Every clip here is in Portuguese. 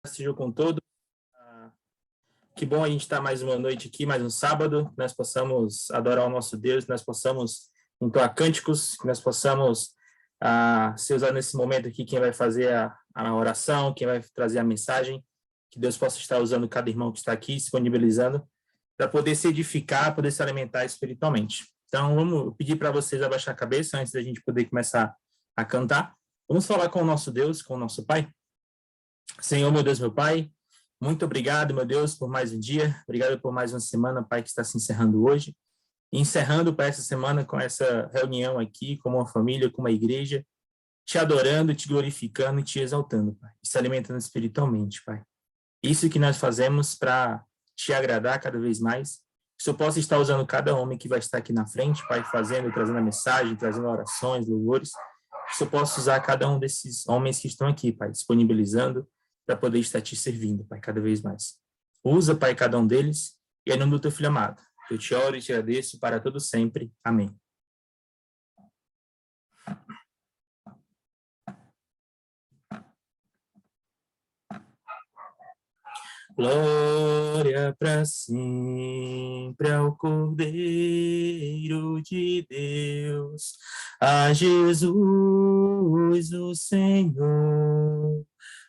Seja com todos. Que bom a gente estar mais uma noite aqui, mais um sábado, que nós possamos adorar o nosso Deus, que nós possamos entoar cânticos, que nós possamos ser usado nesse momento aqui quem vai fazer a oração, quem vai trazer a mensagem, que Deus possa estar usando cada irmão que está aqui, disponibilizando, para poder se edificar, poder se alimentar espiritualmente. Então, vamos pedir para vocês abaixar a cabeça antes da gente poder começar a cantar. Vamos falar com o nosso Deus, com o nosso Pai. Senhor, meu Deus, meu Pai, muito obrigado, meu Deus, por mais um dia, obrigado por mais uma semana, Pai, que está se encerrando hoje, e encerrando, Pai, essa semana com essa reunião aqui, como uma família, como uma igreja, te adorando, te glorificando e te exaltando, Pai, e se alimentando espiritualmente, Pai. Isso que nós fazemos para te agradar cada vez mais, que o Senhor possa estar usando cada homem que vai estar aqui na frente, Pai, fazendo, trazendo a mensagem, trazendo orações, louvores, que o Senhor possa usar cada um desses homens que estão aqui, Pai, disponibilizando, para poder estar te servindo, Pai, cada vez mais. Usa, Pai, cada um deles, e em nome do teu Filho amado, eu te oro e te agradeço para todo sempre. Amém. Glória para sempre ao Cordeiro de Deus, a Jesus o Senhor,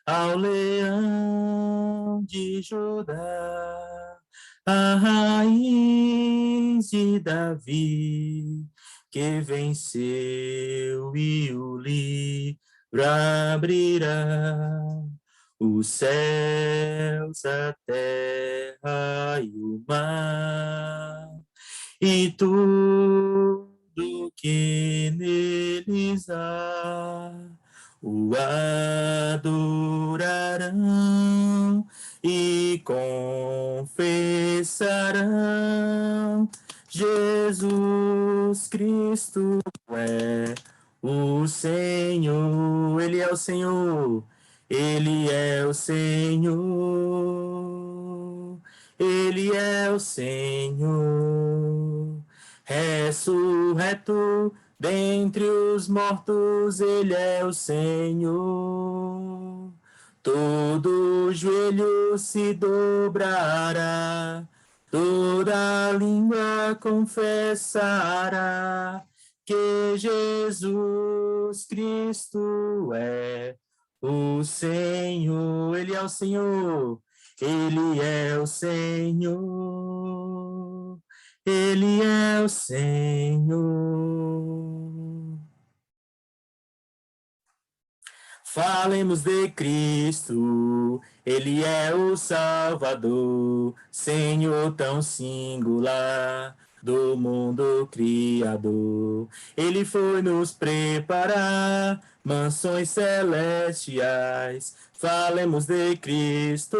ao Leão de Judá, a raiz de Davi, que venceu e o livro abrirá. Os céus, a terra e o mar, e tudo que neles há, o adorarão e confessarão: Jesus Cristo é o Senhor, Ele é o Senhor. Ele é o Senhor, Ele é o Senhor, ressurreto dentre os mortos, Ele é o Senhor. Todo joelho se dobrará, toda língua confessará que Jesus Cristo é o Senhor. Ele é o Senhor, Ele é o Senhor, Ele é o Senhor. Falemos de Cristo, Ele é o Salvador, Senhor tão singular do mundo criador. Ele foi nos preparar mansões celestiais. Falemos de Cristo,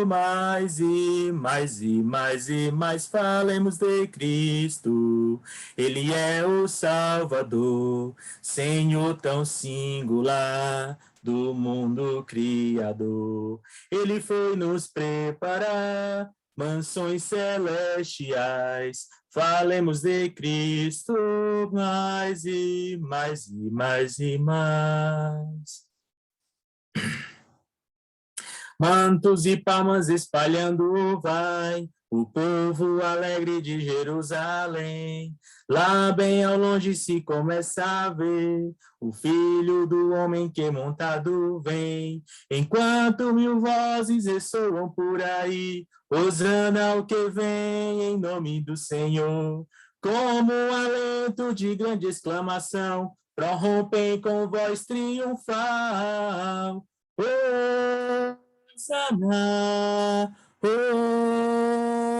mais e mais e mais e mais. Falemos de Cristo, Ele é o Salvador, Senhor tão singular do mundo criador. Ele foi nos preparar mansões celestiais. Falemos de Cristo, mais e mais e mais e mais. Mantos e palmas espalhando vai o povo alegre de Jerusalém. Lá bem ao longe se começa a ver o Filho do Homem que montado vem. Enquanto mil vozes ressoam por aí, hosana ao que vem em nome do Senhor. Como um alento de grande exclamação, prorrompem com voz triunfal. Hosana,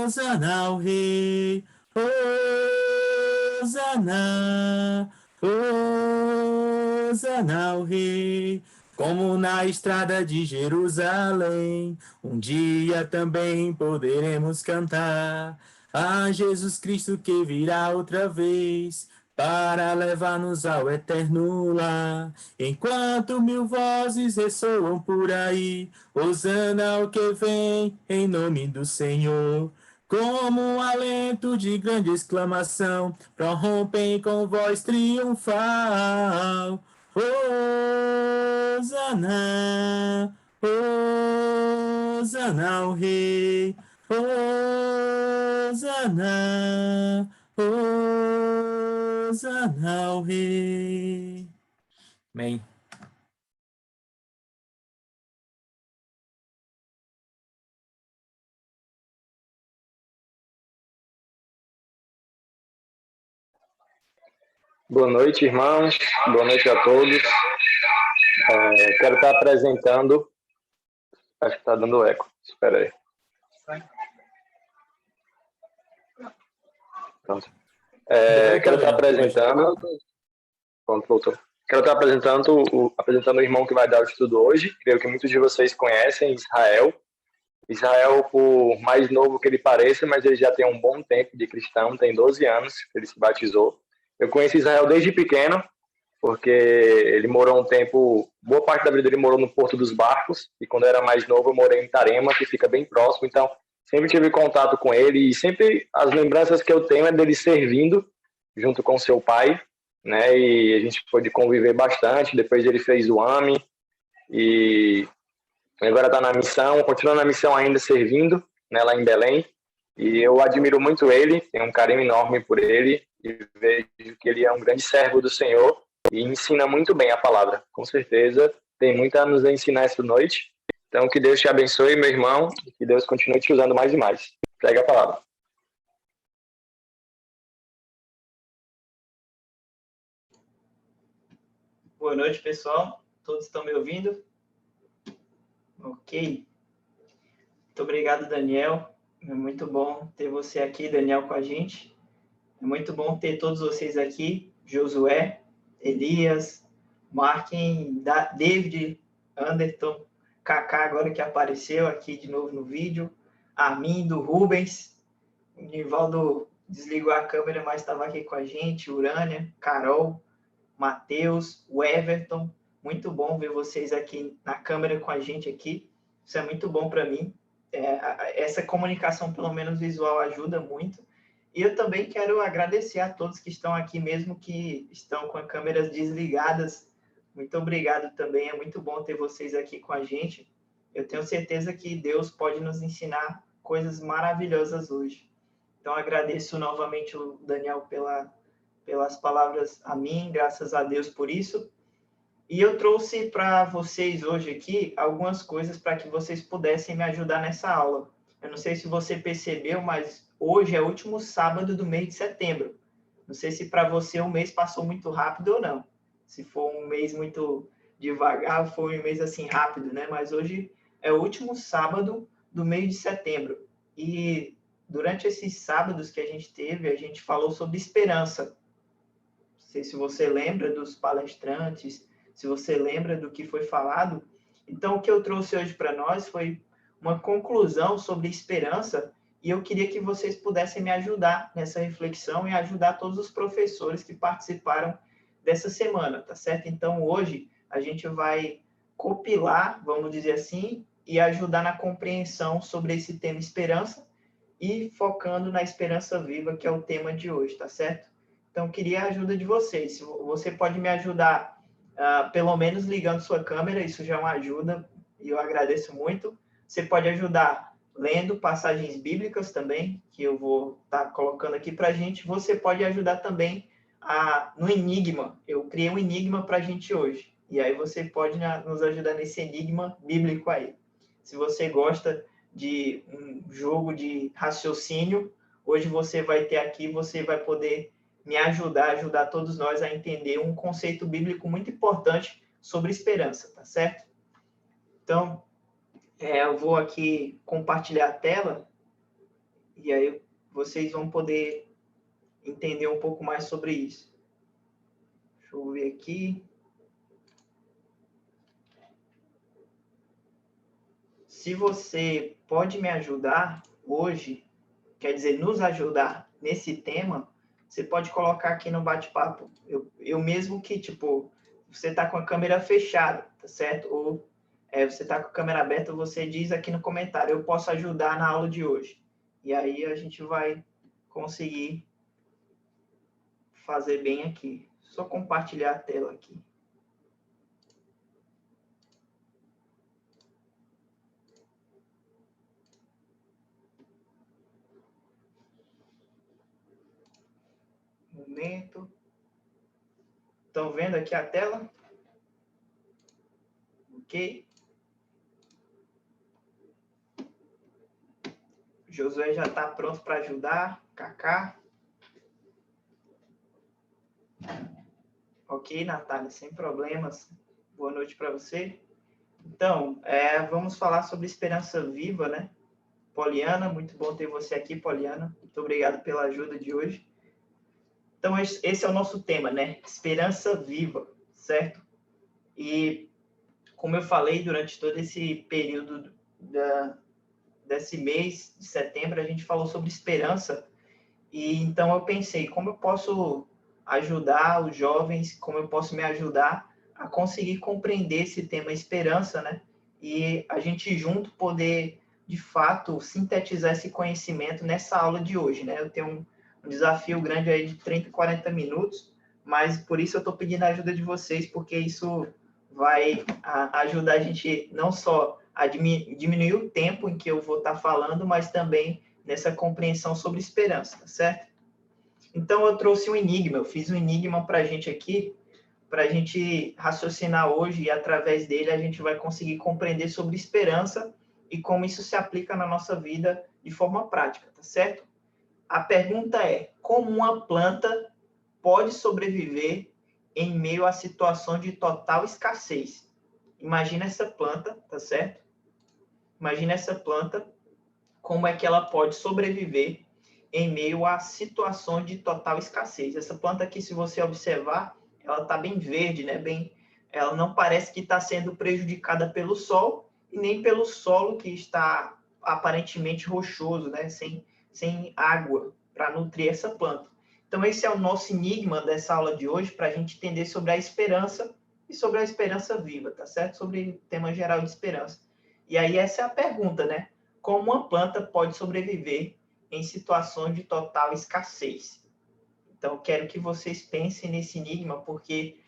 Hosana ao Rei, Hosana, Hosana ao Rei. Como na estrada de Jerusalém, um dia também poderemos cantar a Jesus Cristo que virá outra vez para levar-nos ao eterno lar. Enquanto mil vozes ressoam por aí, hosana ao que vem em nome do Senhor. Como um alento de grande exclamação, prorrompem com voz triunfal. Hosana, Hosana ao Rei, Hosana, Hosana ao Rei. Amém. Boa noite, irmãos. Boa noite a todos. Quero estar apresentando... Acho que está dando eco. Espera aí. Pronto. Quero estar apresentando... Pronto, voltou. Quero estar apresentando o irmão que vai dar o estudo hoje. Creio que muitos de vocês conhecem, Israel. Israel, por mais novo que ele pareça, mas ele já tem um bom tempo de cristão, tem 12 anos que ele se batizou. Eu conheci Israel desde pequeno, porque ele morou um tempo, boa parte da vida dele morou no Porto dos Barcos, e quando eu era mais novo eu morei em Itarema, que fica bem próximo, então sempre tive contato com ele, e sempre as lembranças que eu tenho é dele servindo junto com seu pai, né, e a gente pôde conviver bastante. Depois ele fez o AME, e agora está na missão, continua na missão ainda servindo, né, lá em Belém, e eu admiro muito ele, tenho um carinho enorme por ele, e vejo que ele é um grande servo do Senhor, e ensina muito bem a palavra, com certeza tem muito a nos ensinar essa noite. Então que Deus te abençoe, meu irmão, e que Deus continue te usando mais e mais. Pega a palavra. Boa noite, pessoal. Todos estão me ouvindo? Ok. Muito obrigado, Daniel. É muito bom ter você aqui, Daniel, com a gente. É muito bom ter todos vocês aqui, Josué, Elias, Marquem, David, Anderton, Kaká, agora que apareceu aqui de novo no vídeo, Armindo, Rubens, o Nivaldo desligou a câmera, mas estava aqui com a gente, Urânia, Carol, Matheus, o Everton. Muito bom ver vocês aqui na câmera com a gente aqui. Isso é muito bom para mim. Essa comunicação, pelo menos visual, ajuda muito. E eu também quero agradecer a todos que estão aqui, mesmo que estão com as câmeras desligadas. Muito obrigado também. É muito bom ter vocês aqui com a gente. Eu tenho certeza que Deus pode nos ensinar coisas maravilhosas hoje. Então, agradeço novamente o Daniel pelas palavras a mim, graças a Deus por isso. E eu trouxe para vocês hoje aqui algumas coisas para que vocês pudessem me ajudar nessa aula. Eu não sei se você percebeu, mas hoje é o último sábado do mês de setembro. Não sei se para você o mês passou muito rápido ou não. Se for um mês muito devagar, foi um mês assim rápido, né? Mas hoje é o último sábado do mês de setembro. E durante esses sábados que a gente teve, a gente falou sobre esperança. Não sei se você lembra dos palestrantes, se você lembra do que foi falado. Então, o que eu trouxe hoje para nós foi uma conclusão sobre esperança, e eu queria que vocês pudessem me ajudar nessa reflexão e ajudar todos os professores que participaram dessa semana, tá certo? Então, hoje, a gente vai compilar, vamos dizer assim, e ajudar na compreensão sobre esse tema esperança, e focando na esperança viva, que é o tema de hoje, tá certo? Então, queria a ajuda de vocês. Você pode me ajudar, pelo menos ligando sua câmera, isso já é uma ajuda, e eu agradeço muito. Você pode ajudar lendo passagens bíblicas também, que eu vou estar colocando aqui para a gente. Você pode ajudar também no enigma. Eu criei um enigma para a gente hoje. E aí você pode nos ajudar nesse enigma bíblico aí. Se você gosta de um jogo de raciocínio, hoje você vai ter aqui, você vai poder me ajudar todos nós a entender um conceito bíblico muito importante sobre esperança, tá certo? Então, eu vou aqui compartilhar a tela e aí vocês vão poder entender um pouco mais sobre isso. Deixa eu ver aqui. Se você pode me ajudar hoje, quer dizer, nos ajudar nesse tema, você pode colocar aqui no bate-papo. Eu mesmo que, tipo, você está com a câmera fechada, tá certo? Ou você está com a câmera aberta, você diz aqui no comentário, eu posso ajudar na aula de hoje. E aí a gente vai conseguir fazer bem aqui. Só compartilhar a tela aqui. momento. Estão vendo aqui a tela? Ok. Josué já está pronto para ajudar. Kaká. Ok, Natália, sem problemas. Boa noite para você. Então, vamos falar sobre esperança viva, né? Poliana, muito bom ter você aqui, Poliana. Muito obrigado pela ajuda de hoje. Então, esse é o nosso tema, né? Esperança viva, certo? E, como eu falei, durante todo esse período desse mês de setembro, a gente falou sobre esperança. E então eu pensei, como eu posso ajudar os jovens, como eu posso me ajudar a conseguir compreender esse tema esperança, né? E a gente junto poder, de fato, sintetizar esse conhecimento nessa aula de hoje, né? Eu tenho um desafio grande aí de 30, 40 minutos, mas por isso eu estou pedindo a ajuda de vocês, porque isso vai ajudar a gente não só a diminuir o tempo em que eu vou estar falando, mas também nessa compreensão sobre esperança, tá certo? Então, eu trouxe um enigma, eu fiz um enigma para a gente aqui, para a gente raciocinar hoje, e através dele a gente vai conseguir compreender sobre esperança e como isso se aplica na nossa vida de forma prática, tá certo? A pergunta é, como uma planta pode sobreviver em meio a situação de total escassez? Imagina essa planta, tá certo? Imagina essa planta, como é que ela pode sobreviver em meio a situações de total escassez. Essa planta aqui, se você observar, ela está bem verde, né? Ela não parece que está sendo prejudicada pelo sol e nem pelo solo que está aparentemente rochoso, né? Sem água para nutrir essa planta. Então, esse é o nosso enigma dessa aula de hoje, para a gente entender sobre a esperança e sobre a esperança viva, tá certo? Sobre o tema geral de esperança. E aí, essa é a pergunta, né? Como uma planta pode sobreviver em situações de total escassez? Então, quero que vocês pensem nesse enigma, porque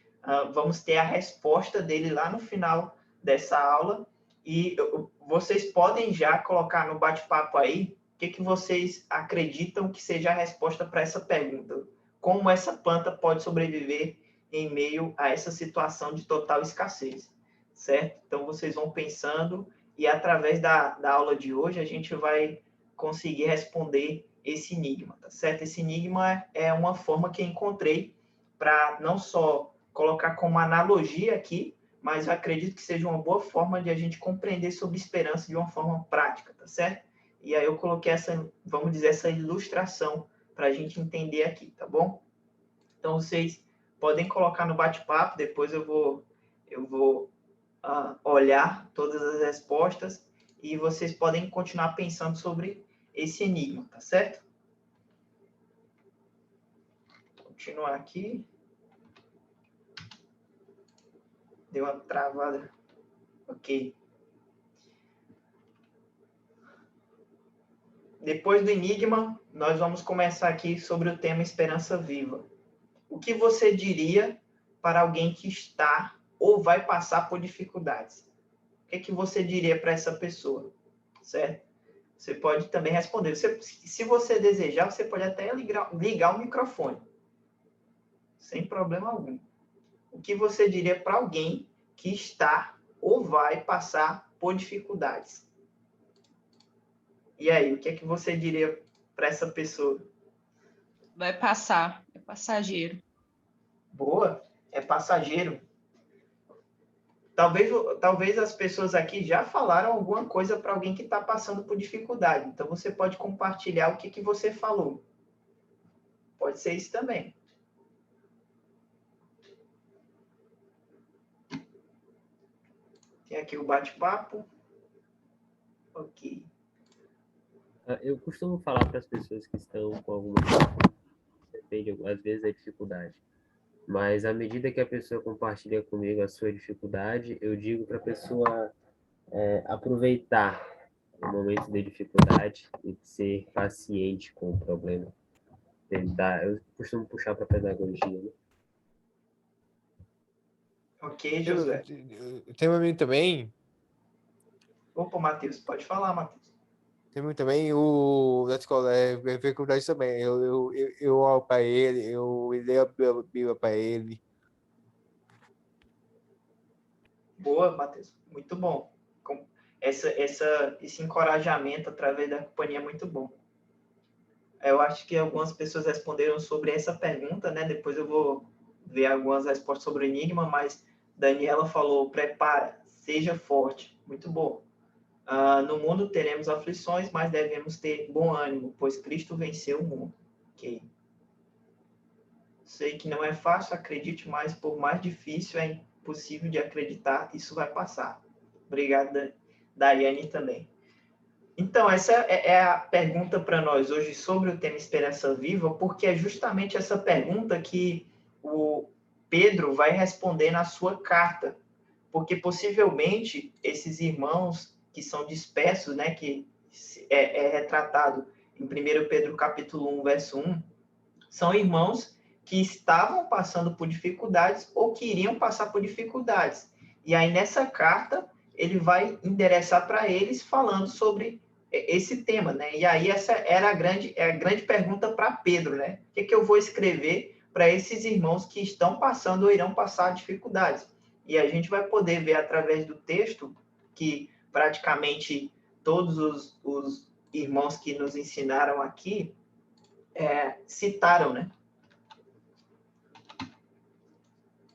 vamos ter a resposta dele lá no final dessa aula. E vocês podem já colocar no bate-papo aí o que vocês acreditam que seja a resposta para essa pergunta. Como essa planta pode sobreviver em meio a essa situação de total escassez, certo? Então, vocês vão pensando e através da aula de hoje a gente vai conseguir responder esse enigma, tá certo? Esse enigma é uma forma que eu encontrei para não só colocar como analogia aqui, mas eu acredito que seja uma boa forma de a gente compreender sobre esperança de uma forma prática, tá certo? E aí eu coloquei essa, vamos dizer, essa ilustração para a gente entender aqui, tá bom? Então vocês podem colocar no bate-papo, depois eu vou olhar todas as respostas e vocês podem continuar pensando sobre esse enigma, tá certo? Vou continuar aqui. Deu uma travada. Ok. Depois do enigma, nós vamos começar aqui sobre o tema Esperança Viva. O que você diria para alguém que está ou vai passar por dificuldades? O que você diria para essa pessoa? Certo? Você pode também responder. Se você desejar, você pode até ligar o microfone. Sem problema algum. O que você diria para alguém que está ou vai passar por dificuldades? E aí, o que você diria para essa pessoa? Vai passar, é passageiro. Boa, é passageiro. Talvez as pessoas aqui já falaram alguma coisa para alguém que está passando por dificuldade. Então, você pode compartilhar o que você falou. Pode ser isso também. Tem aqui o bate-papo. Ok. Eu costumo falar para as pessoas que estão com alguma depende, às vezes, da dificuldade. Mas à medida que a pessoa compartilha comigo a sua dificuldade, eu digo para a pessoa aproveitar o momento de dificuldade e ser paciente com o problema. Eu costumo puxar para a pedagogia, né? Ok, Josué. Tem um amigo também. Opa, Matheus, pode falar, Matheus. Tem também o da escola, dificuldade também. Eu oro para ele, eu leio a Bíblia para ele. Boa, Matheus. Muito bom. Esse encorajamento através da companhia é muito bom. Eu acho que algumas pessoas responderam sobre essa pergunta, né? Depois eu vou ver algumas respostas sobre o enigma, mas Daniela falou, prepara, seja forte. Muito bom. No mundo teremos aflições, mas devemos ter bom ânimo, pois Cristo venceu o mundo. Ok. Sei que não é fácil, acredite, mas por mais difícil é impossível de acreditar, isso vai passar. Obrigado, Daiane, também. Então, essa é a pergunta para nós hoje sobre o tema Esperança Viva, porque é justamente essa pergunta que o Pedro vai responder na sua carta. Porque possivelmente esses irmãos que são dispersos, né, que é retratado em 1 Pedro capítulo 1, verso 1, são irmãos que estavam passando por dificuldades ou que iriam passar por dificuldades. E aí, nessa carta, ele vai endereçar para eles falando sobre esse tema, né? E aí, essa era a grande pergunta para Pedro, né? O que eu vou escrever para esses irmãos que estão passando ou irão passar dificuldades? E a gente vai poder ver através do texto que praticamente todos os irmãos que nos ensinaram aqui citaram, né?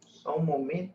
Só um momento.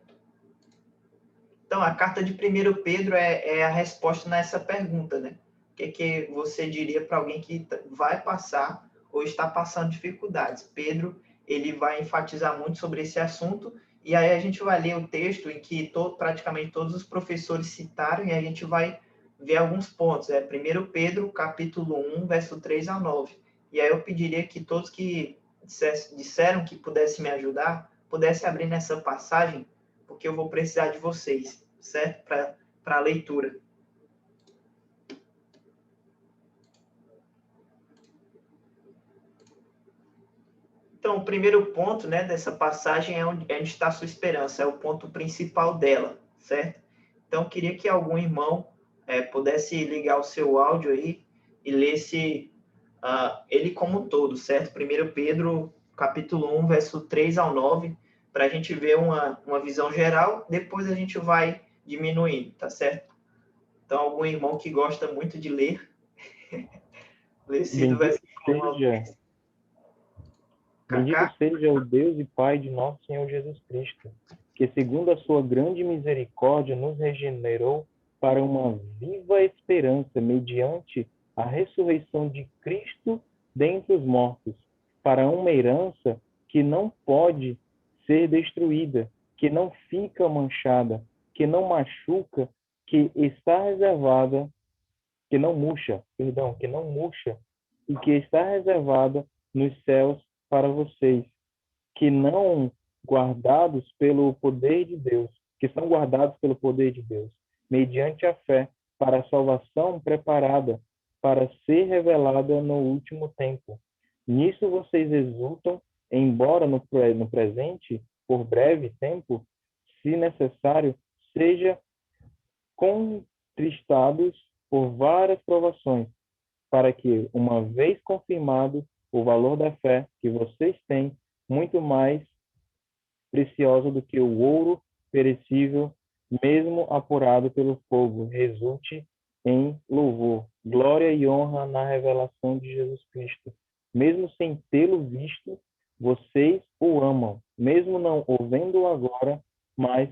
Então, a carta de 1 Pedro é a resposta nessa pergunta, né? O que você diria para alguém que vai passar ou está passando dificuldades? Pedro, ele vai enfatizar muito sobre esse assunto, e aí a gente vai ler o texto em que praticamente todos os professores citaram, e a gente vai ver alguns pontos. 1 Pedro, capítulo 1, verso 3 a 9. E aí eu pediria que todos que disseram que pudessem me ajudar, pudessem abrir nessa passagem, porque eu vou precisar de vocês, certo? Para a leitura. Então, o primeiro ponto, né, dessa passagem é onde está a sua esperança, é o ponto principal dela, certo? Então, eu queria que algum irmão pudesse ligar o seu áudio aí e lesse ele como um todo, certo? 1 Pedro, capítulo 1, verso 3 ao 9, para a gente ver uma visão geral, depois a gente vai diminuindo, tá certo? Então, algum irmão que gosta muito de ler, lê-se do verso 1 ao 3. Bendito seja o Deus e Pai de nosso Senhor Jesus Cristo, que segundo a sua grande misericórdia nos regenerou para uma viva esperança mediante a ressurreição de Cristo dentre os mortos, para uma herança que não pode ser destruída, que não fica manchada, que não machuca, que está reservada, que não murcha e que está reservada nos céus para vocês, que não guardados pelo poder de Deus, que são guardados pelo poder de Deus, mediante a fé, para a salvação preparada para ser revelada no último tempo. Nisso vocês exultam, embora no presente, por breve tempo, se necessário, seja contristados por várias provações, para que, uma vez confirmado o valor da fé que vocês têm, muito mais preciosa do que o ouro perecível, mesmo apurado pelo fogo, resulte em louvor, glória e honra na revelação de Jesus Cristo. Mesmo sem tê-lo visto, vocês o amam, mesmo não o vendo agora, mas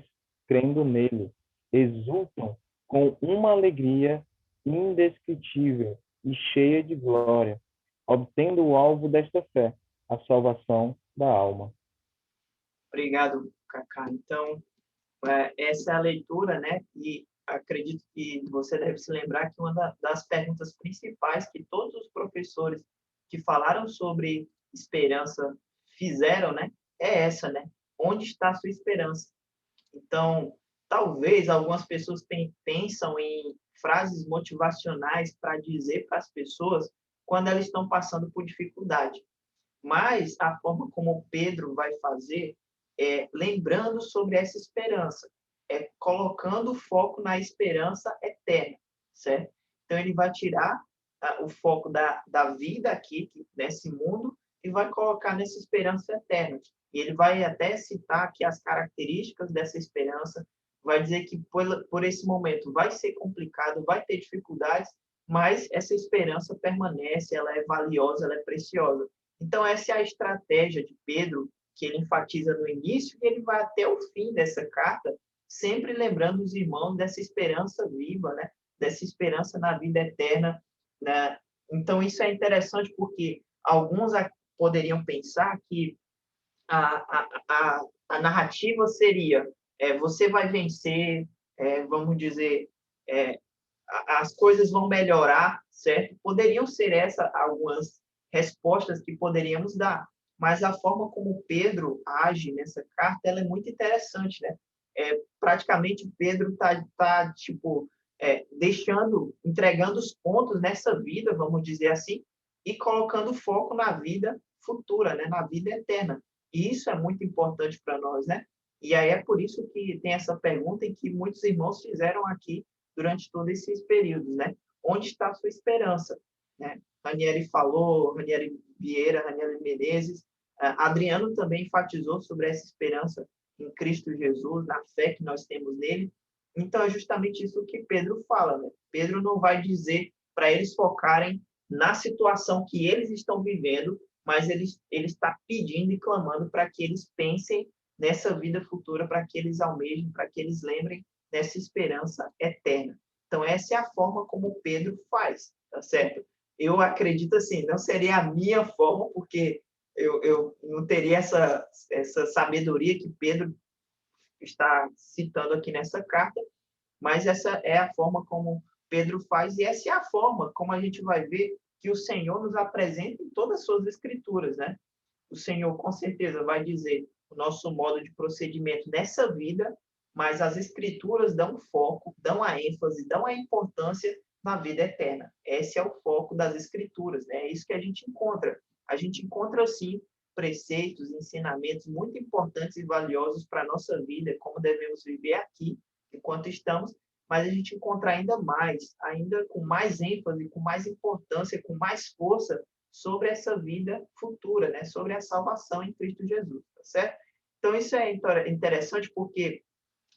crendo nele. Exultam com uma alegria indescritível e cheia de glória, obtendo o alvo desta fé, a salvação da alma. Obrigado, Cacá. Então, essa é a leitura, né? E acredito que você deve se lembrar que uma das perguntas principais que todos os professores que falaram sobre esperança fizeram, né? É essa, né? Onde está a sua esperança? Então, talvez algumas pessoas pensam em frases motivacionais para dizer para as pessoas quando elas estão passando por dificuldade. Mas a forma como Pedro vai fazer é lembrando sobre essa esperança, colocando o foco na esperança eterna, certo? Então, ele vai tirar o foco da vida aqui, nesse mundo, e vai colocar nessa esperança eterna. E ele vai até citar aqui as características dessa esperança, vai dizer que por esse momento vai ser complicado, vai ter dificuldades, mas essa esperança permanece, ela é valiosa, ela é preciosa. Então, essa é a estratégia de Pedro, que ele enfatiza no início, e ele vai até o fim dessa carta, sempre lembrando os irmãos dessa esperança viva, né? Dessa esperança na vida eterna, né? Então, isso é interessante porque alguns poderiam pensar que a narrativa seria você vai vencer, vamos dizer, as coisas vão melhorar, certo? Poderiam ser essas algumas respostas que poderíamos dar, mas a forma como Pedro age nessa carta, ela é muito interessante, né? Praticamente Pedro tá tipo entregando os pontos nessa vida, vamos dizer assim, e colocando foco na vida futura, né? Na vida eterna. E isso é muito importante para nós, né? E aí é por isso que tem essa pergunta em que muitos irmãos fizeram aqui durante todos esses períodos, né? Onde está a sua esperança? Né? Ranieri falou, Ranieri Vieira, Ranieri Menezes, Adriano também enfatizou sobre essa esperança em Cristo Jesus, na fé que nós temos nele. Então, é justamente isso que Pedro fala, né? Pedro não vai dizer para eles focarem na situação que eles estão vivendo, mas ele está pedindo e clamando para que eles pensem nessa vida futura, para que eles almejem, para que eles lembrem dessa esperança eterna. Então, essa é a forma como Pedro faz, tá certo? Eu acredito assim, não seria a minha forma, porque eu não teria essa sabedoria que Pedro está citando aqui nessa carta, mas essa é a forma como Pedro faz, e essa é a forma como a gente vai ver que o Senhor nos apresenta em todas as suas escrituras, né? O Senhor, com certeza, vai dizer o nosso modo de procedimento nessa vida, mas as escrituras dão foco, dão a ênfase, dão a importância na vida eterna. Esse é o foco das escrituras, né? É isso que a gente encontra. A gente encontra, sim, preceitos, ensinamentos muito importantes e valiosos para a nossa vida, como devemos viver aqui, enquanto estamos, mas a gente encontra ainda mais, ainda com mais ênfase, com mais importância, com mais força sobre essa vida futura, né? Sobre a salvação em Cristo Jesus, tá certo? Então, isso é interessante porque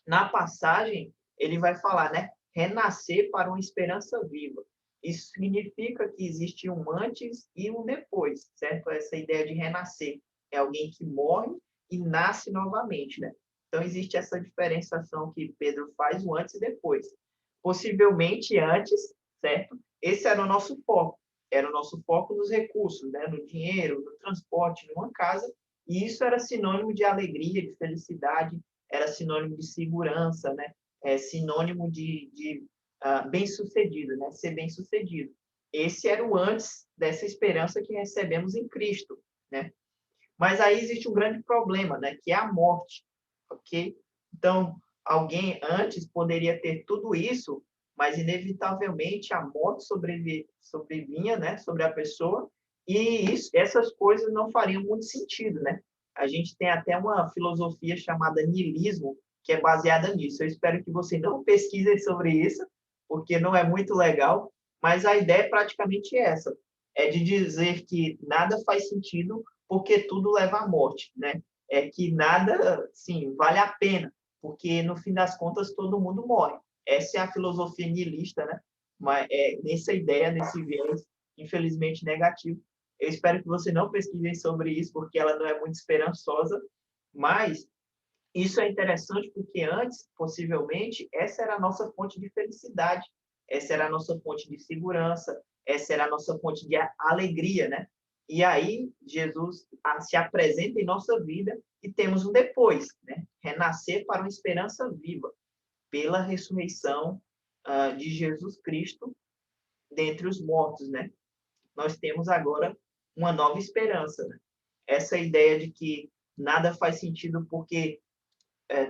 na passagem ele vai falar, né? Renascer para uma esperança viva. Isso significa que existe um antes e um depois, certo? Essa ideia de renascer é alguém que morre e nasce novamente, né? Então, existe essa diferenciação que Pedro faz, o antes e depois. Possivelmente antes, certo? Esse era o nosso foco. Era o nosso foco nos recursos, né? No dinheiro, no transporte, numa casa. E isso era sinônimo de alegria, de felicidade, era sinônimo de segurança, né? Sinônimo de bem-sucedido, né? Ser bem-sucedido. Esse era o antes dessa esperança que recebemos em Cristo, né? Mas aí existe um grande problema, né? Que é a morte, ok? Então, alguém antes poderia ter tudo isso, mas inevitavelmente a morte sobrevinha, né? Sobre a pessoa, e essas coisas não fariam muito sentido, né? A gente tem até uma filosofia chamada niilismo, que é baseada nisso. Eu espero que você não pesquise sobre isso, porque não é muito legal, mas a ideia é praticamente essa, é de dizer que nada faz sentido porque tudo leva à morte, né? É que nada, sim, vale a pena, porque no fim das contas todo mundo morre. Essa é a filosofia niilista, né? Mas nessa ideia, nesse viés, infelizmente negativo. Eu espero que você não pesquise sobre isso, porque ela não é muito esperançosa, mas isso é interessante porque antes, possivelmente, essa era a nossa fonte de felicidade, essa era a nossa fonte de segurança, essa era a nossa fonte de alegria, né? E aí Jesus se apresenta em nossa vida e temos um depois, né? Renascer para uma esperança viva, pela ressurreição de Jesus Cristo dentre os mortos, né? Nós temos agora uma nova esperança, né? Essa ideia de que nada faz sentido porque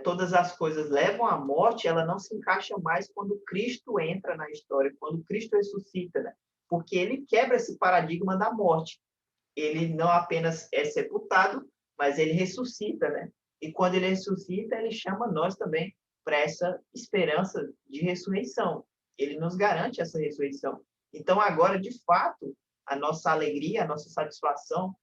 todas as coisas levam à morte, ela não se encaixa mais quando Cristo entra na história, quando Cristo ressuscita, né? Porque ele quebra esse paradigma da morte. Ele não apenas é sepultado, mas ele ressuscita, né? E quando ele ressuscita, ele chama nós também para essa esperança de ressurreição. Ele nos garante essa ressurreição. Então, agora, de fato, a nossa alegria, a nossa satisfação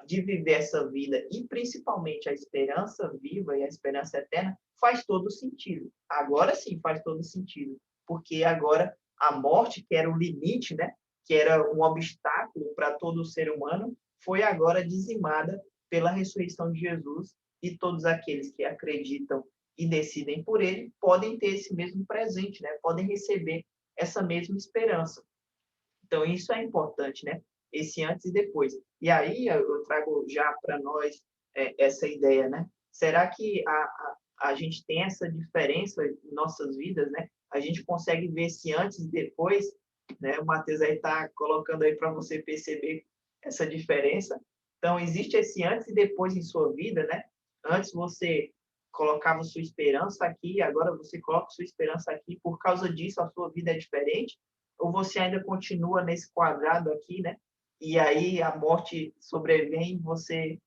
de viver essa vida e, principalmente, a esperança viva e a esperança eterna faz todo sentido. Agora sim faz todo sentido, porque agora a morte, que era o limite, né, que era um obstáculo para todo ser humano, foi agora dizimada pela ressurreição de Jesus, e todos aqueles que acreditam e decidem por ele podem ter esse mesmo presente, né? Podem receber essa mesma esperança. Então, isso é importante, né? Esse antes e depois. E aí, eu trago já para nós essa ideia, né? Será que a gente tem essa diferença em nossas vidas, né? A gente consegue ver esse antes e depois, né? O Matheus aí está colocando aí para você perceber essa diferença. Então, existe esse antes e depois em sua vida, né? Antes você colocava sua esperança aqui, agora você coloca sua esperança aqui, por causa disso a sua vida é diferente, ou você ainda continua nesse quadrado aqui, né? E aí a morte sobrevém e você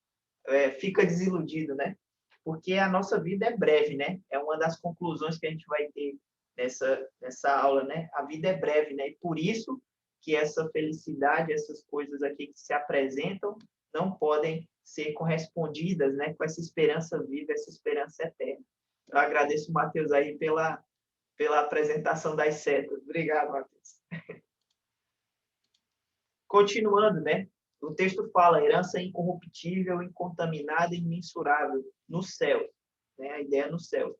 fica desiludido, né? Porque a nossa vida é breve, né? É uma das conclusões que a gente vai ter nessa aula, né? A vida é breve, né? E por isso que essa felicidade, essas coisas aqui que se apresentam, não podem ser correspondidas, né? Com essa esperança viva, essa esperança eterna. Eu agradeço o Matheus aí pela apresentação das setas. Obrigado, Matheus. Continuando, né? O texto fala herança incorruptível, incontaminada e imensurável no céu, né? A ideia é no céu.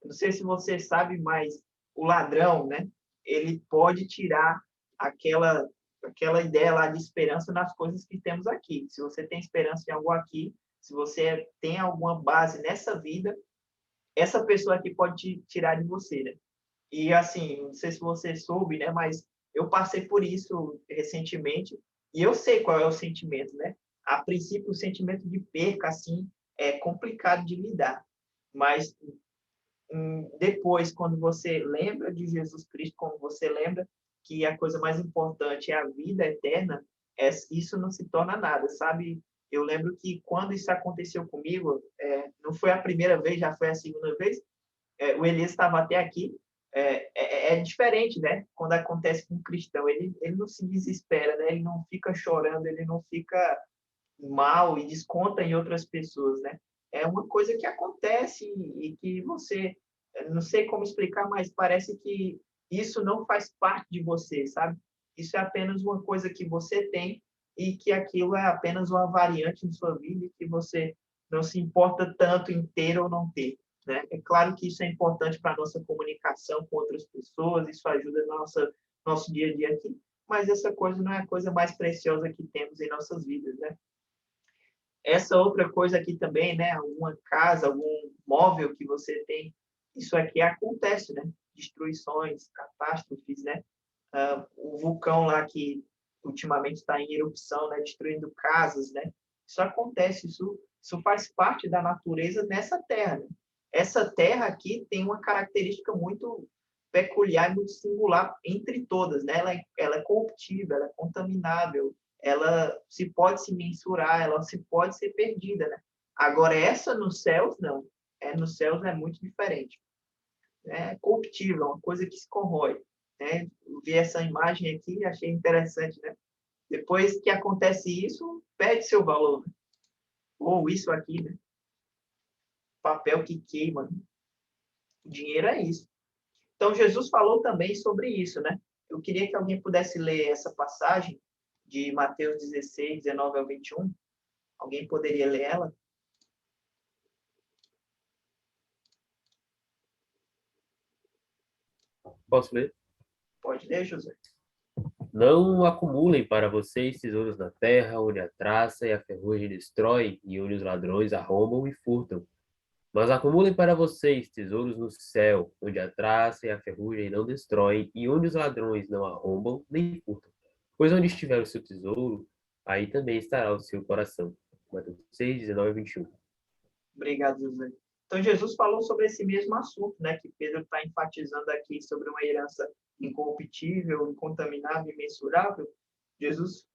Não sei se você sabe, mas o ladrão, né? Ele pode tirar aquela ideia lá de esperança nas coisas que temos aqui. Se você tem esperança em algo aqui, se você tem alguma base nessa vida, essa pessoa aqui pode te tirar de você, né? E assim, não sei se você soube, né? Mas eu passei por isso recentemente e eu sei qual é o sentimento, né? A princípio, o sentimento de perca, assim, é complicado de lidar. Mas depois, quando você lembra de Jesus Cristo, quando você lembra que a coisa mais importante é a vida eterna, isso não se torna nada, sabe? Eu lembro que quando isso aconteceu comigo, não foi a primeira vez, já foi a segunda vez, o Elias estava até aqui, é diferente, né? Quando acontece com um cristão, ele não se desespera, né? Ele não fica chorando, ele não fica mal e desconta em outras pessoas, né? É uma coisa que acontece e que você, não sei como explicar, mas parece que isso não faz parte de você, sabe? Isso é apenas uma coisa que você tem e que aquilo é apenas uma variante em sua vida e que você não se importa tanto em ter ou não ter, né? É claro que isso é importante para a nossa comunicação com outras pessoas, isso ajuda no nosso dia a dia aqui, mas essa coisa não é a coisa mais preciosa que temos em nossas vidas, né? Essa outra coisa aqui também, né? Alguma casa, algum móvel que você tem, isso aqui acontece, né? Destruições, catástrofes, né? O vulcão lá que ultimamente está em erupção, né? Destruindo casas, né? Isso acontece, isso faz parte da natureza nessa terra, né? Essa terra aqui tem uma característica muito peculiar, muito singular entre todas, né? Ela é corruptível, ela é contaminável, ela se pode se mensurar, ela se pode ser perdida, né? Agora, essa nos céus, não. Nos céus é muito diferente. É corruptível, é uma coisa que se corrói, né? Eu vi essa imagem aqui e achei interessante, né? Depois que acontece isso, perde seu valor, né? Ou isso aqui, né? Papel que queima, né? O dinheiro é isso. Então, Jesus falou também sobre isso, né? Eu queria que alguém pudesse ler essa passagem de Mateus 16, 19 ao 21. Alguém poderia ler ela? Posso ler? Pode ler, José. Não acumulem para vocês tesouros na terra, onde a traça e a ferrugem destroem, e onde os ladrões arrombam e furtam. Mas acumulem para vocês tesouros no céu, onde a traça e a ferrugem não destroem, e onde os ladrões não arrombam nem furtam. Pois onde estiver o seu tesouro, aí também estará o seu coração. Mateus 6, 19 e 21. Obrigado, José. Então, Jesus falou sobre esse mesmo assunto, né? Que Pedro está enfatizando aqui sobre uma herança incorruptível, incontaminável, imensurável. Jesus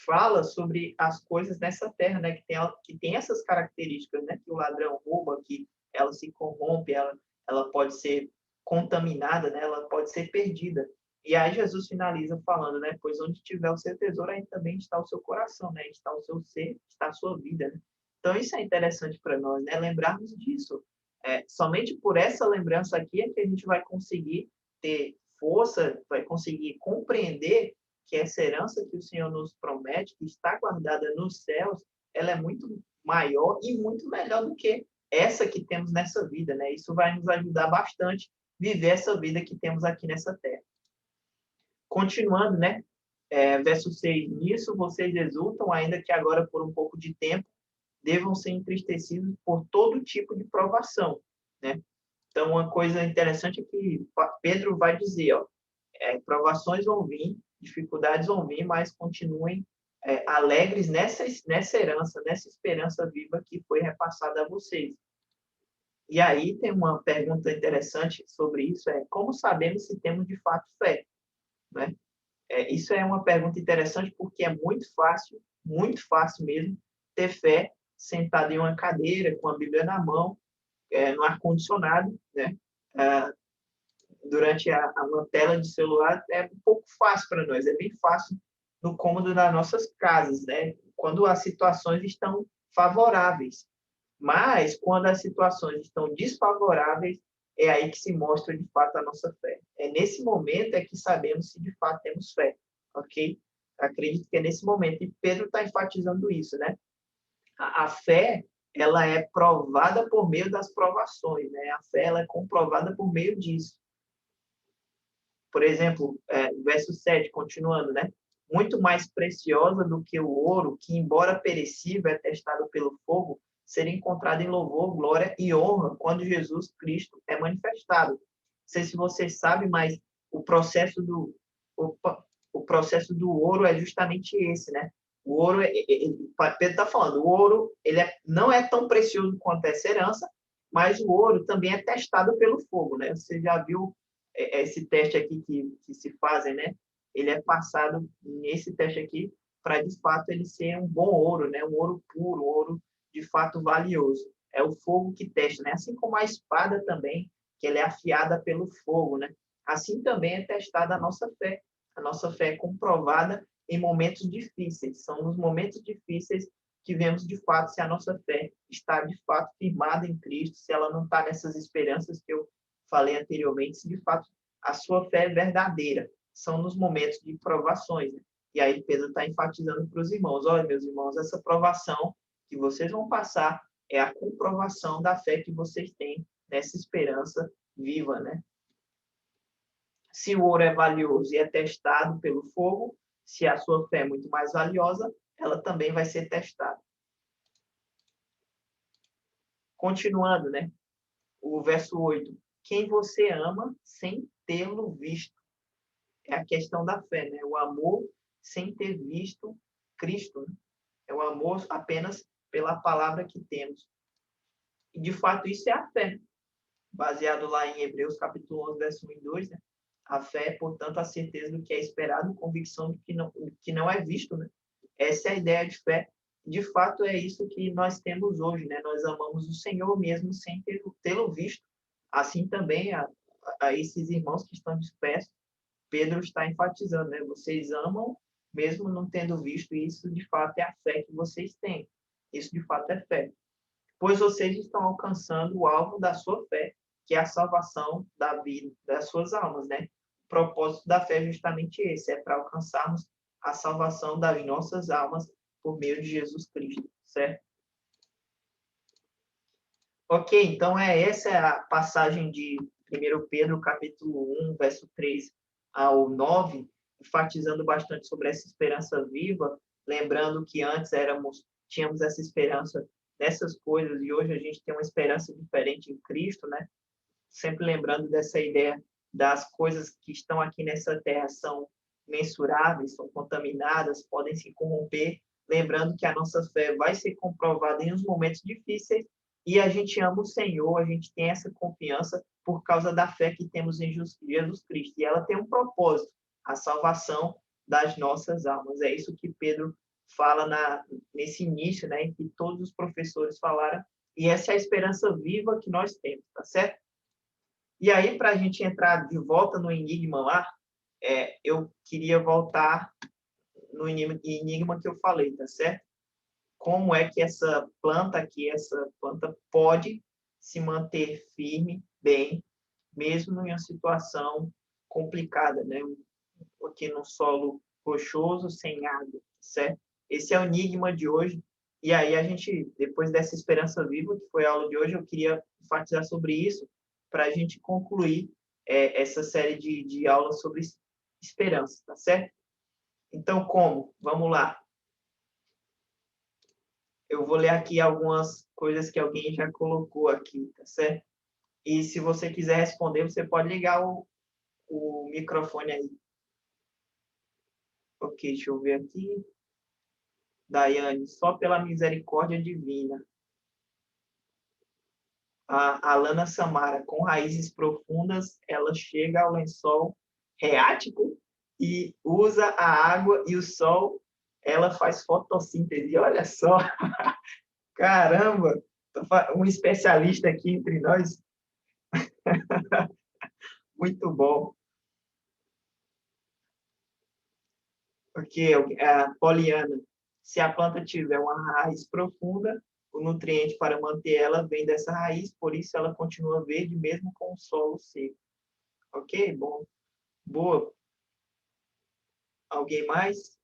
fala sobre as coisas nessa terra, né? Que tem essas características, né? Que o ladrão rouba, que ela se corrompe, ela pode ser contaminada, né? Ela pode ser perdida. E aí Jesus finaliza falando, né? Pois onde tiver o seu tesouro, aí também está o seu coração, né? Está o seu ser, está a sua vida, né? Então isso é interessante para nós, né? Lembrarmos disso. Somente por essa lembrança aqui é que a gente vai conseguir ter força, vai conseguir compreender que essa herança que o Senhor nos promete, que está guardada nos céus, ela é muito maior e muito melhor do que essa que temos nessa vida, né? Isso vai nos ajudar bastante a viver essa vida que temos aqui nessa terra. Continuando, né? Verso 6. Nisso vocês exultam, ainda que agora por um pouco de tempo devam ser entristecidos por todo tipo de provação, né? Então, uma coisa interessante é que Pedro vai dizer, ó, provações vão vir, dificuldades vão vir, mas continuem alegres nessa herança, nessa esperança viva que foi repassada a vocês. E aí tem uma pergunta interessante sobre isso, como sabemos se temos de fato fé? Né? Isso é uma pergunta interessante porque é muito fácil mesmo, ter fé sentado em uma cadeira, com a Bíblia na mão, no ar-condicionado, né? Durante uma tela de celular, é um pouco fácil para nós, é bem fácil no cômodo das nossas casas, né? Quando as situações estão favoráveis. Mas, quando as situações estão desfavoráveis, é aí que se mostra, de fato, a nossa fé. Nesse momento que sabemos se, de fato, temos fé, ok? Acredito que é nesse momento. E Pedro está enfatizando isso, né? A fé, ela é provada por meio das provações, né? A fé, ela é comprovada por meio disso. Por exemplo, verso 7, continuando, né? Muito mais preciosa do que o ouro, que, embora perecível, é testado pelo fogo, ser encontrado em louvor, glória e honra quando Jesus Cristo é manifestado. Não sei se vocês sabem, mas o processo do ouro é justamente esse, né? O ouro, Pedro está falando, o ouro não é tão precioso quanto essa herança, mas o ouro também é testado pelo fogo, né? Você já viu esse teste aqui que se fazem, né? Ele é passado nesse teste aqui para, de fato, ele ser um bom ouro, né? Um ouro puro, um ouro de fato valioso. É o fogo que testa, né? Assim como a espada também, que ela é afiada pelo fogo, né? Assim também é testada a nossa fé. A nossa fé é comprovada em momentos difíceis. São nos momentos difíceis que vemos, de fato, se a nossa fé está, de fato, firmada em Cristo, se ela não está nessas esperanças que eu falei anteriormente, se, de fato, a sua fé é verdadeira. São nos momentos de provações, né? E aí Pedro está enfatizando para os irmãos, olha, meus irmãos, essa provação que vocês vão passar é a comprovação da fé que vocês têm nessa esperança viva, né? Se o ouro é valioso e é testado pelo fogo, se a sua fé é muito mais valiosa, ela também vai ser testada. Continuando, né? O verso 8. Quem você ama sem tê-lo visto? É a questão da fé, né? O amor sem ter visto Cristo, né? É o amor apenas pela palavra que temos. E, de fato, isso é a fé. Baseado lá em Hebreus, capítulo 11, verso 1 e 2, né? A fé é, portanto, a certeza do que é esperado, convicção do que não é visto, né? Essa é a ideia de fé. De fato, é isso que nós temos hoje, né? Nós amamos o Senhor mesmo sem tê-lo visto. Assim também a esses irmãos que estão dispersos, Pedro está enfatizando, né? Vocês amam mesmo não tendo visto, e isso de fato é a fé que vocês têm. Isso de fato é fé. Pois vocês estão alcançando o alvo da sua fé, que é a salvação da vida, das suas almas, né? O propósito da fé é justamente esse, é para alcançarmos a salvação das nossas almas por meio de Jesus Cristo, certo? Ok, então essa é a passagem de 1 Pedro, capítulo 1, verso 3 ao 9, enfatizando bastante sobre essa esperança viva, lembrando que antes tínhamos essa esperança nessas coisas e hoje a gente tem uma esperança diferente em Cristo, né? Sempre lembrando dessa ideia das coisas que estão aqui nessa terra são mensuráveis, são contaminadas, podem se corromper, lembrando que a nossa fé vai ser comprovada em uns momentos difíceis e a gente ama o Senhor, a gente tem essa confiança por causa da fé que temos em Jesus Cristo. E ela tem um propósito, a salvação das nossas almas. É isso que Pedro fala nesse início, né, em que todos os professores falaram, e essa é a esperança viva que nós temos, tá certo? E aí, para a gente entrar de volta no enigma lá, eu queria voltar no enigma que eu falei, tá certo? Como é que essa planta aqui, essa planta pode se manter firme, bem, mesmo em uma situação complicada, né? Aqui no solo rochoso, sem água, certo? Esse é o enigma de hoje. E aí a gente, depois dessa esperança viva, que foi a aula de hoje, eu queria enfatizar sobre isso, para a gente concluir essa série de aulas sobre esperança, tá certo? Então, como? Vamos lá. Eu vou ler aqui algumas coisas que alguém já colocou aqui, tá certo? E se você quiser responder, você pode ligar o microfone aí. Ok, deixa eu ver aqui. Daiane, só pela misericórdia divina. A Alana Samara, com raízes profundas, ela chega ao lençol reático e usa a água e o sol, ela faz fotossíntese. Olha só, caramba, um especialista aqui entre nós. Muito bom. Porque a Poliana, se a planta tiver uma raiz profunda, o nutriente para manter ela vem dessa raiz, por isso ela continua verde mesmo com o solo seco. Ok? Bom. Boa. Alguém mais?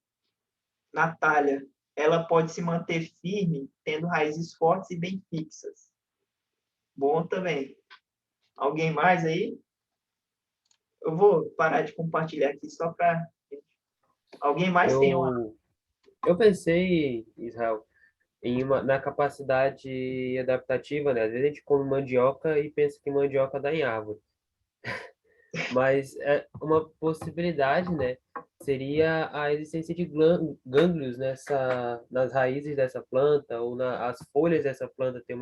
Natália, ela pode se manter firme, tendo raízes fortes e bem fixas. Bom também. Alguém mais aí? Eu vou parar de compartilhar aqui só para... Alguém mais tem uma... Eu pensei, Israel, na capacidade adaptativa, né? Às vezes a gente come mandioca e pensa que mandioca dá em árvore. Mas uma possibilidade, né? Seria a existência de gânglios nas raízes dessa planta ou as folhas dessa planta ter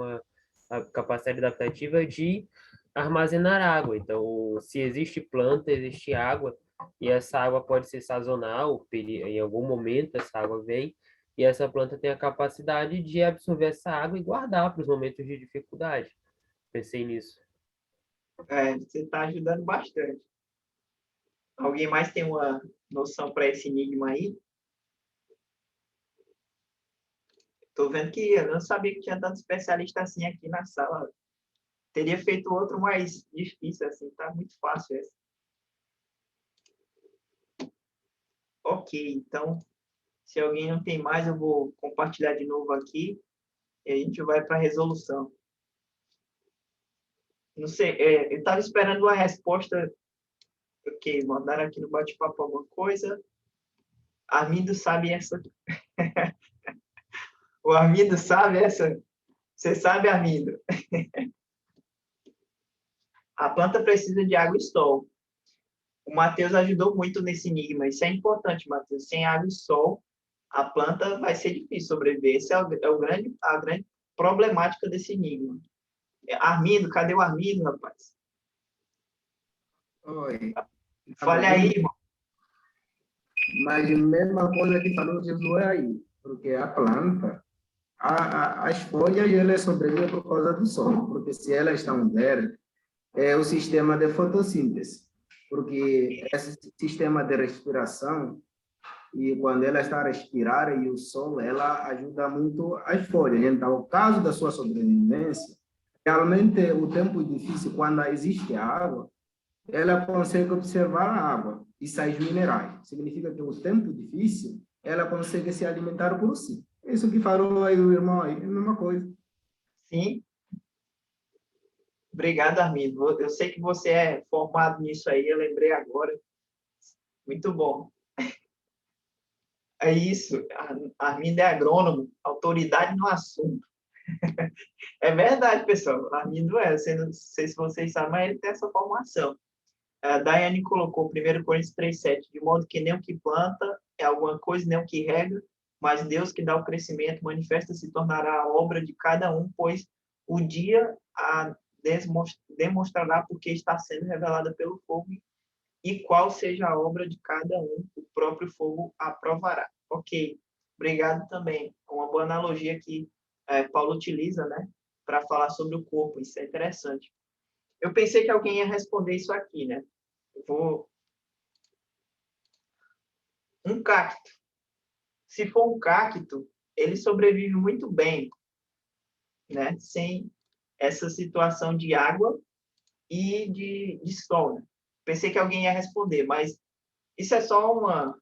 a capacidade adaptativa de armazenar água. Então, se existe planta, existe água, e essa água pode ser sazonal, em algum momento essa água vem, e essa planta tem a capacidade de absorver essa água e guardar para os momentos de dificuldade. Pensei nisso. Você está ajudando bastante. Alguém mais tem uma noção para esse enigma aí? Estou vendo que eu não sabia que tinha tanto especialista assim aqui na sala. Teria feito outro mais difícil, assim, tá muito fácil essa. Ok, então, se alguém não tem mais, eu vou compartilhar de novo aqui e a gente vai para a resolução. Não sei, eu estava esperando uma resposta. Ok, mandaram aqui no bate-papo alguma coisa. Armindo sabe essa. O Armindo sabe essa? Você sabe, Armindo? A planta precisa de água e sol. O Matheus ajudou muito nesse enigma. Isso é importante, Matheus. Sem água e sol, a planta vai ser difícil sobreviver. Essa a grande problemática desse enigma. Armindo, cadê o Armindo, rapaz? Oi. Fale aí, irmão. Mas a mesma coisa que falou Jesus aí, porque a planta, as folhas, elas sobrevivem por causa do sol, porque se elas estão verdes, é o sistema de fotossíntese, porque esse sistema de respiração, e quando ela está a respirar e o sol, ela ajuda muito as folhas. Então, o caso da sua sobrevivência, realmente o tempo difícil, quando existe água, ela consegue observar a água e sais minerais. Significa que o tempo difícil, ela consegue se alimentar por si. Isso que falou aí o irmão aí, é a mesma coisa. Sim. Obrigado, Armindo. Eu sei que você é formado nisso aí, eu lembrei agora. Muito bom. É isso. Armindo é agrônomo, autoridade no assunto. É verdade, pessoal. Armindo não sei se vocês sabem, mas ele tem essa formação. A Daiane colocou 1 Coríntios 3,7, de modo que nem o que planta é alguma coisa, nem o que rega, mas Deus que dá o crescimento manifesta se tornará a obra de cada um, pois o dia a demonstrará porque está sendo revelada pelo fogo e qual seja a obra de cada um, o próprio fogo aprovará. Ok, obrigado também. Uma boa analogia que Paulo utiliza, né, para falar sobre o corpo, isso é interessante. Eu pensei que alguém ia responder isso aqui, né? Eu vou um cacto. Se for um cacto, ele sobrevive muito bem, né? Sem essa situação de água e de sol, né? Pensei que alguém ia responder, mas isso é só uma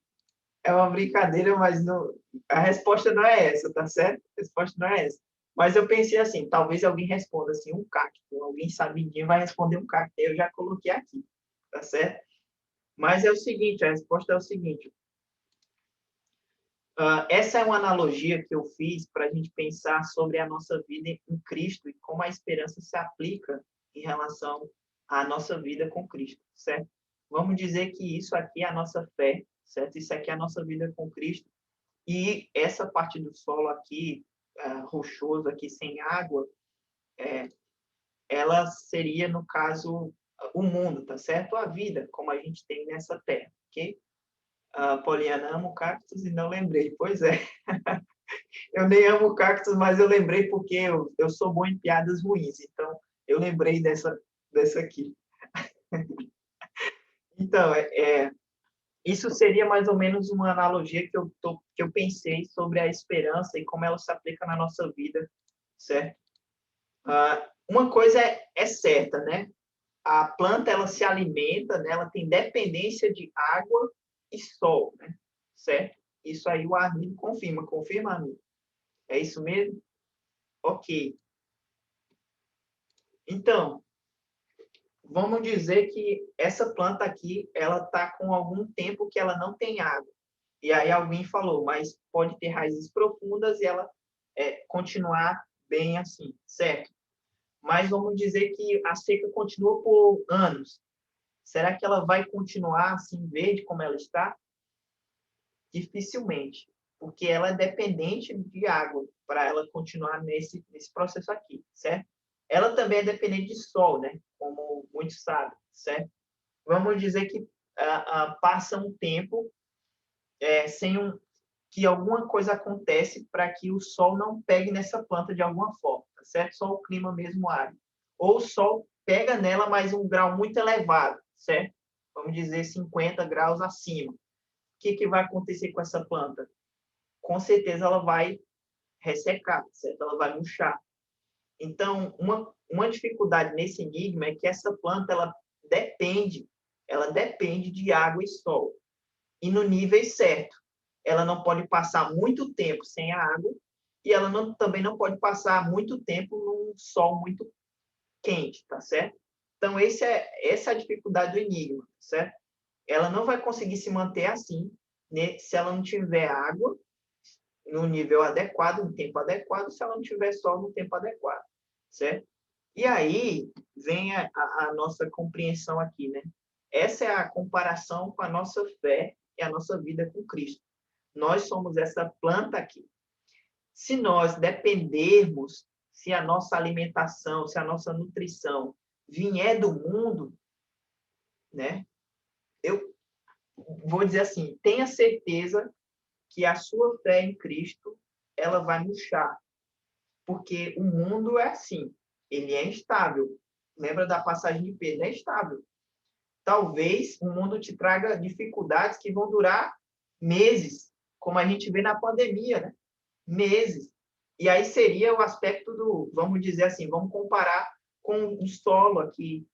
brincadeira, mas não, a resposta não é essa, tá certo? A resposta não é essa. Mas eu pensei assim, talvez alguém responda assim, um cacto. Alguém sabidinho vai responder um cacto. Eu já coloquei aqui, tá certo? Mas é o seguinte, a resposta é o seguinte. Essa é uma analogia que eu fiz para a gente pensar sobre a nossa vida em Cristo e como a esperança se aplica em relação à nossa vida com Cristo, certo? Vamos dizer que isso aqui é a nossa fé, certo? Isso aqui é a nossa vida com Cristo. E essa parte do solo aqui, rochoso aqui, sem água, ela seria, no caso, o mundo, tá certo? A vida, como a gente tem nessa terra, ok? Poliana, amo cactos e não lembrei. Pois é. Eu nem amo cactos, mas eu lembrei porque eu sou bom em piadas ruins. Então, eu lembrei dessa aqui. Então, isso seria mais ou menos uma analogia que eu pensei sobre a esperança e como ela se aplica na nossa vida, certo? Uma coisa é certa, né? A planta, ela se alimenta, né? Ela tem dependência de água e sol, né? Certo? Isso aí o Armindo confirma. Confirma, Armindo? É isso mesmo? Ok. Então, vamos dizer que essa planta aqui, ela está com algum tempo que ela não tem água. E aí alguém falou, mas pode ter raízes profundas e ela continuar bem assim, certo? Mas vamos dizer que a seca continua por anos. Será que ela vai continuar assim verde como ela está? Dificilmente, porque ela é dependente de água para ela continuar nesse processo aqui, certo? Ela também é dependente de sol, né? Como muitos sabem, certo? Vamos dizer que passa um tempo que alguma coisa acontece para que o sol não pegue nessa planta de alguma forma, tá certo? Só o clima mesmo árido. Ou o sol pega nela, mas um grau muito elevado, certo? Vamos dizer 50 graus acima. O que vai acontecer com essa planta? Com certeza ela vai ressecar, certo? Ela vai murchar. Então, uma dificuldade nesse enigma é que essa planta ela depende de água e sol. E no nível certo. Ela não pode passar muito tempo sem a água e ela também não pode passar muito tempo num sol muito quente, tá certo? Então, essa é a dificuldade do enigma, certo? Ela não vai conseguir se manter assim, né, se ela não tiver água no nível adequado, no tempo adequado, se ela não tiver sol no tempo adequado, certo? E aí vem a nossa compreensão aqui, né? Essa é a comparação com a nossa fé e a nossa vida com Cristo. Nós somos essa planta aqui. Se nós dependermos, se a nossa alimentação, se a nossa nutrição vier do mundo, né? Eu vou dizer assim, tenha certeza que a sua fé em Cristo, ela vai murchar. Porque o mundo é assim, ele é instável. Lembra da passagem de Pedro? É instável. Talvez o mundo te traga dificuldades que vão durar meses, como a gente vê na pandemia, né? Meses. E aí seria o aspecto vamos dizer assim, vamos comparar com o solo aqui,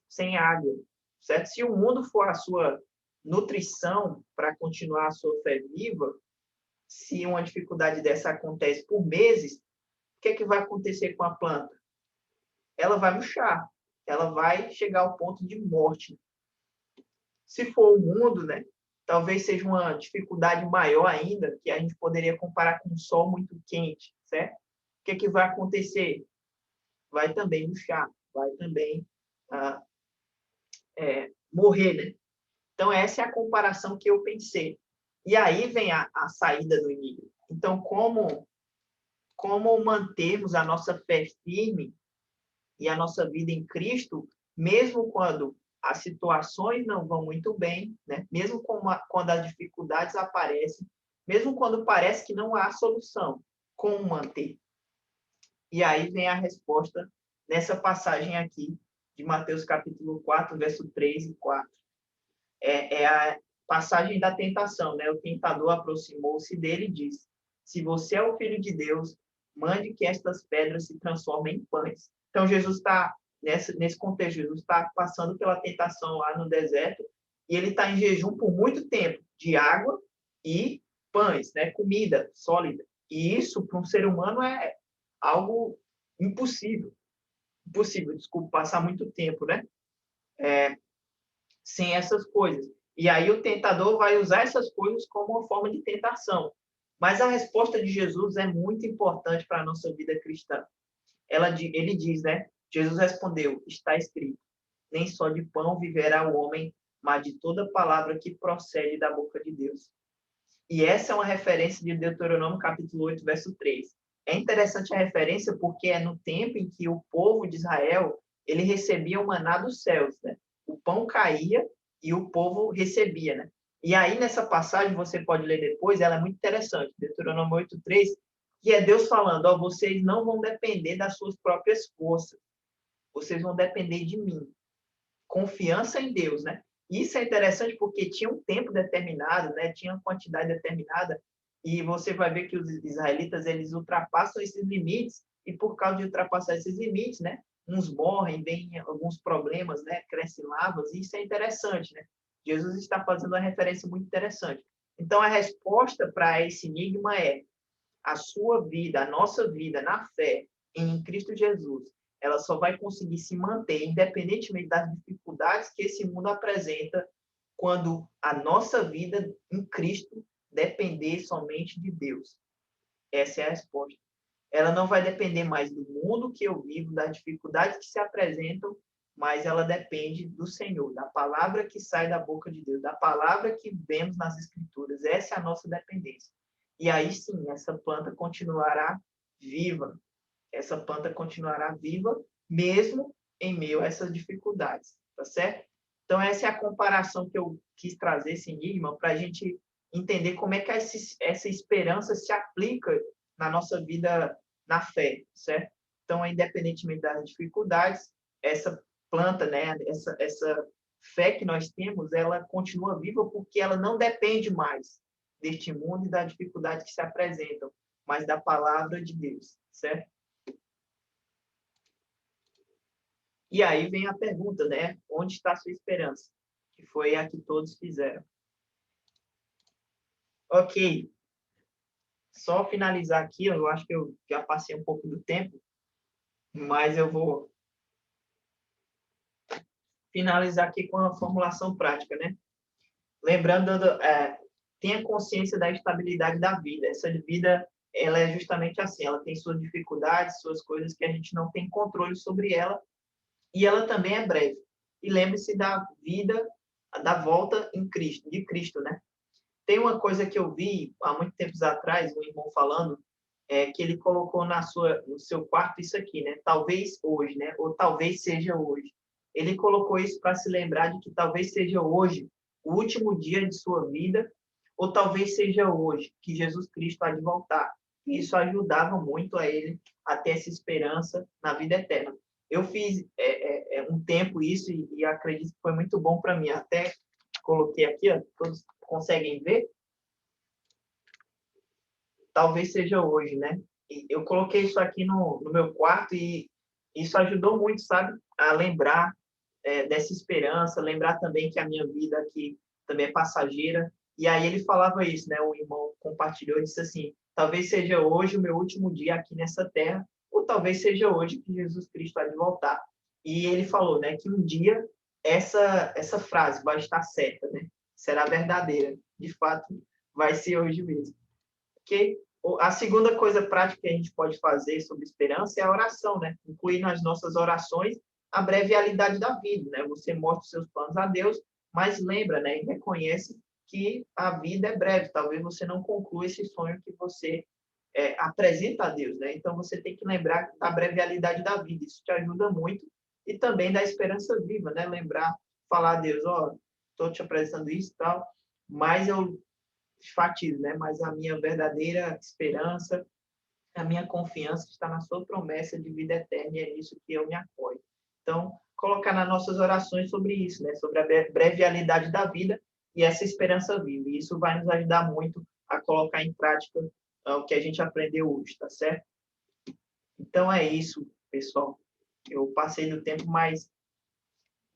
sem água, certo? Se o mundo for a sua nutrição para continuar a sua fé viva, se uma dificuldade dessa acontece por meses, o que vai acontecer com a planta? Ela vai murchar, ela vai chegar ao ponto de morte. Se for o mundo, né, talvez seja uma dificuldade maior ainda, que a gente poderia comparar com um sol muito quente, certo? O que vai acontecer? Vai também murchar, vai também morrer, né? Então, essa é a comparação que eu pensei. E aí vem a saída do enigma. Então, como mantermos a nossa fé firme e a nossa vida em Cristo, mesmo quando as situações não vão muito bem, né? Mesmo quando as dificuldades aparecem, mesmo quando parece que não há solução, como manter? E aí vem a resposta nessa passagem aqui de Mateus capítulo 4, verso 3 e 4. É passagem da tentação, né? O tentador aproximou-se dele e disse: se você é o Filho de Deus, mande que estas pedras se transformem em pães. Então, Jesus está, nesse contexto, Jesus está passando pela tentação lá no deserto e ele está em jejum por muito tempo, de água e pães, né? Comida sólida. E isso, para um ser humano, é algo impossível. Impossível, desculpa, passar muito tempo, né? Sem essas coisas. E aí o tentador vai usar essas coisas como uma forma de tentação. Mas a resposta de Jesus é muito importante para a nossa vida cristã. Ele diz, né? Jesus respondeu: está escrito, nem só de pão viverá o homem, mas de toda palavra que procede da boca de Deus. E essa é uma referência de Deuteronômio capítulo 8, verso 3. É interessante a referência porque é no tempo em que o povo de Israel ele recebia o maná dos céus, né? O pão caía e o povo recebia, né? E aí, nessa passagem, você pode ler depois, ela é muito interessante, Deuteronômio 8:3, que é Deus falando, ó, vocês não vão depender das suas próprias forças, vocês vão depender de mim. Confiança em Deus, né? Isso é interessante porque tinha um tempo determinado, né? Tinha uma quantidade determinada, e você vai ver que os israelitas, eles ultrapassam esses limites, e por causa de ultrapassar esses limites, né? Uns morrem, vem alguns problemas, né? Crescem lavas, e isso é interessante, né? Jesus está fazendo uma referência muito interessante. Então, a resposta para esse enigma é a sua vida, a nossa vida na fé em Cristo Jesus, ela só vai conseguir se manter, independentemente das dificuldades que esse mundo apresenta, quando a nossa vida em Cristo depender somente de Deus. Essa é a resposta. Ela não vai depender mais do mundo que eu vivo, das dificuldades que se apresentam, mas ela depende do Senhor, da palavra que sai da boca de Deus, da palavra que vemos nas Escrituras. Essa é a nossa dependência. E aí sim, essa planta continuará viva. Essa planta continuará viva, mesmo em meio a essas dificuldades, tá certo? Então, essa é a comparação que eu quis trazer, esse enigma, para a gente entender como é que essa esperança se aplica na nossa vida na fé, certo? Então, independentemente das dificuldades, essa planta, né, essa fé que nós temos, ela continua viva porque ela não depende mais deste mundo e das dificuldades que se apresentam, mas da palavra de Deus, certo? E aí vem a pergunta, né? Onde está a sua esperança? Que foi a que todos fizeram. Ok. Só finalizar aqui, eu acho que eu já passei um pouco do tempo, mas eu vou finalizar aqui com a formulação prática, né? Lembrando, tenha consciência da estabilidade da vida. Essa vida, ela é justamente assim, ela tem suas dificuldades, suas coisas que a gente não tem controle sobre ela, e ela também é breve. E lembre-se da vida, da volta em Cristo, de Cristo, né? Tem uma coisa que eu vi há muito tempos atrás, um irmão falando, que ele colocou no seu quarto isso aqui, né? Talvez hoje, né? Ou talvez seja hoje. Ele colocou isso para se lembrar de que talvez seja hoje o último dia de sua vida, ou talvez seja hoje que Jesus Cristo há de voltar. E isso ajudava muito a ele a ter essa esperança na vida eterna. Eu fiz um tempo isso e acredito que foi muito bom para mim. Até coloquei aqui, ó, todos conseguem ver? Talvez seja hoje, né? E eu coloquei isso aqui no meu quarto e isso ajudou muito, sabe? A lembrar dessa esperança, lembrar também que a minha vida aqui também é passageira. E aí ele falava isso, né? O irmão compartilhou e disse assim, talvez seja hoje o meu último dia aqui nessa terra, ou talvez seja hoje que Jesus Cristo há de voltar. E ele falou, né, que um dia essa frase vai estar certa, né? Será verdadeira. De fato, vai ser hoje mesmo. Ok? A segunda coisa prática que a gente pode fazer sobre esperança é a oração, né? Incluir nas nossas orações a breve realidade da vida, né? Você mostra os seus planos a Deus, mas lembra, né? E reconhece que a vida é breve. Talvez você não conclua esse sonho que você apresenta a Deus, né? Então você tem que lembrar da breve realidade da vida. Isso te ajuda muito e também da esperança viva, né? Lembrar, falar a Deus, ó, estou te apresentando isso e tal, mas eu enfatizo, né? Mas a minha verdadeira esperança, a minha confiança está na sua promessa de vida eterna e é nisso que eu me apoio. Então, colocar nas nossas orações sobre isso, né? Sobre a breve realidade da vida e essa esperança viva. E isso vai nos ajudar muito a colocar em prática o que a gente aprendeu hoje, tá certo? Então é isso, pessoal. Eu passei do tempo, mas